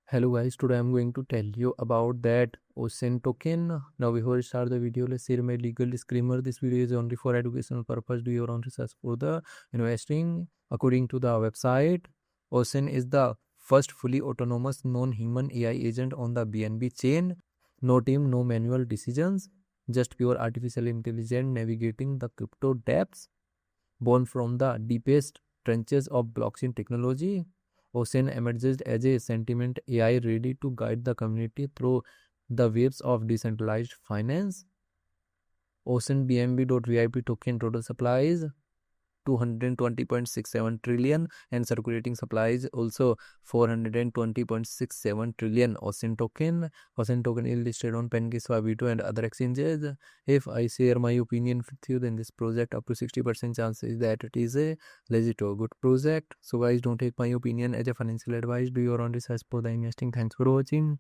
Hello guys, today I'm going to tell you about that ocean token. Now before we start the video, let's share my legal disclaimer. This video is only for educational purpose. Do your own research for the investing. According to the website, Ocean is the first fully autonomous non-human AI agent on the BNB chain. No team, no manual decisions, just pure artificial intelligence navigating the crypto depths. Born from the deepest trenches of blockchain technology, Ocean emerged as a sentiment AI ready to guide the community through the waves of decentralized finance. oceanbnb.vip token total supply is 220.67 trillion and circulating supplies also 420.67 trillion ocean token is listed on pancakeswap and other exchanges. If I share my opinion with you, then this project up to 60% chances that it is a legit or good project. So guys, don't take my opinion as a financial advice. Do your own research for the investing. Thanks for watching.